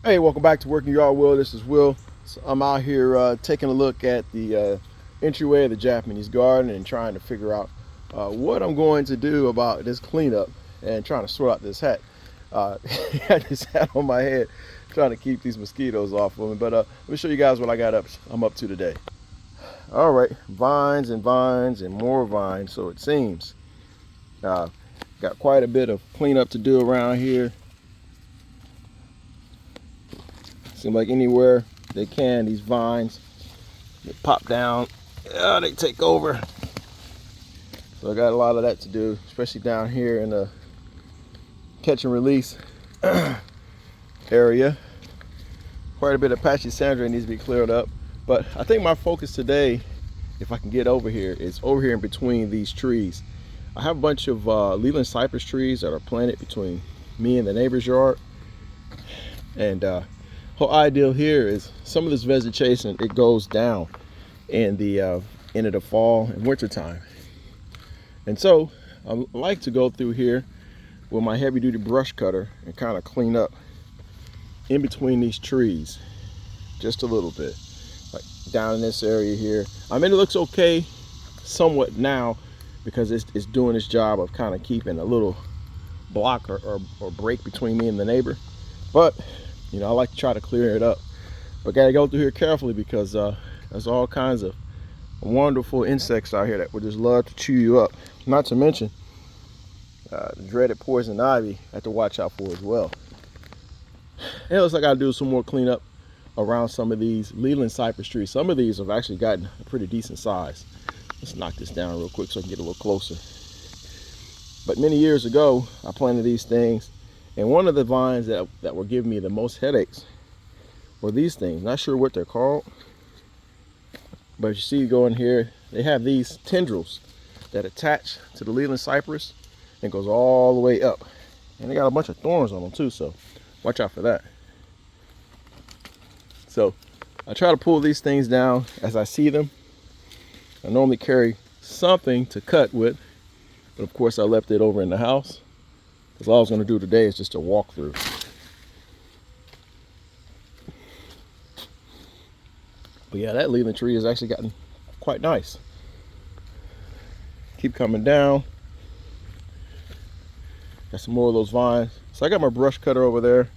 Hey, welcome back to Working Yard Will. This is Will. So I'm out here taking a look at the entryway of the Japanese garden and trying to figure out what I'm going to do about this cleanup and trying to sort out this hat. I got this hat on my head trying to keep these mosquitoes off of me. But let me show you guys what I'm up to today. All right, vines and vines and more vines, so it seems. Got quite a bit of cleanup to do around here. Seems like anywhere they can, these vines, they pop down, they take over. So I got a lot of that to do, especially down here in the catch and release area. Quite a bit of patchy sandra needs to be cleared up. But I think my focus today, if I can get over here, is over here in between these trees. I have a bunch of Leyland Cypress trees that are planted between me and the neighbor's yard. And whole ideal here is some of this vegetation, it goes down in the end of the fall and winter time. And so I like to go through here with my heavy duty brush cutter and kind of clean up in between these trees just a little bit, like down in this area here. I mean, it looks okay somewhat now because it's doing its job of kind of keeping a little block or break between me and the neighbor. But you know, I like to try to clear it up, but gotta go through here carefully because there's all kinds of wonderful insects out here that would just love to chew you up. Not to mention the dreaded poison ivy I have to watch out for as well. And it looks like I gotta do some more cleanup around some of these Leyland cypress trees. Some of these have actually gotten a pretty decent size. Let's knock this down real quick so I can get a little closer. But many years ago, I planted these things. And one of the vines that were giving me the most headaches were these things. Not sure what they're called, but you see going here, they have these tendrils that attach to the Leyland cypress and goes all the way up. And they got a bunch of thorns on them too, so watch out for that. So I try to pull these things down as I see them. I normally carry something to cut with, but of course I left it over in the house. Because all I was going to do today is just a walkthrough. But yeah, that Leyland tree has actually gotten quite nice. Keep coming down. Got some more of those vines. So I got my brush cutter over there,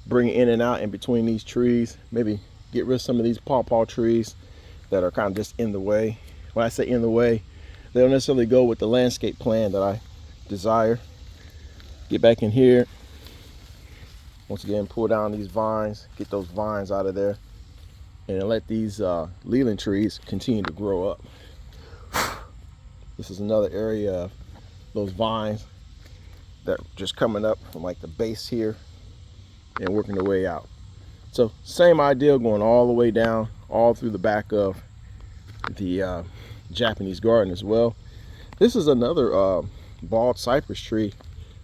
bring it in and out in between these trees. Maybe get rid of some of these pawpaw trees that are kind of just in the way. When I say in the way, they don't necessarily go with the landscape plan that I desire. Get back in here. Once again, pull down these vines, get those vines out of there, and let these Leyland trees continue to grow up. This is another area of those vines that are just coming up from like the base here and working their way out. So same idea, going all the way down, all through the back of the Japanese garden as well. This is another bald cypress tree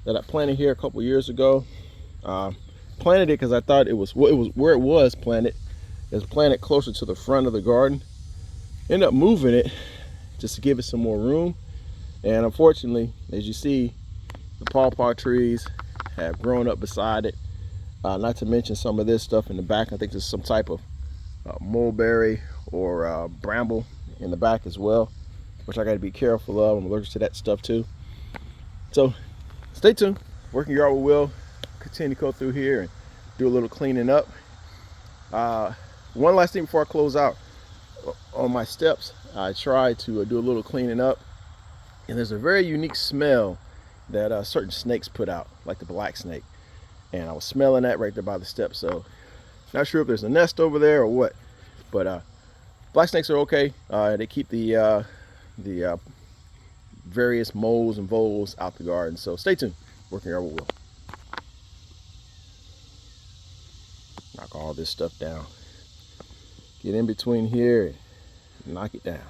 that I planted here a couple years ago. Planted it because I thought it was where it was planted. It was planted closer to the front of the garden. Ended up moving it just to give it some more room. And unfortunately, as you see, the pawpaw trees have grown up beside it. Not to mention some of this stuff in the back. I think there's some type of mulberry or bramble in the back as well, which I got to be careful of. I'm allergic to that stuff too. So stay tuned. Working Yard with Will. Continue to go through here and do a little cleaning up. One last thing before I close out. On my steps, I try to do a little cleaning up, and there's a very unique smell that certain snakes put out, like the black snake. And I was smelling that right there by the steps. So not sure if there's a nest over there or what, but black snakes are okay. They keep the various moles and voles out the garden. So stay tuned. Working Yard with Will. Knock all this stuff down. Get in between here and knock it down.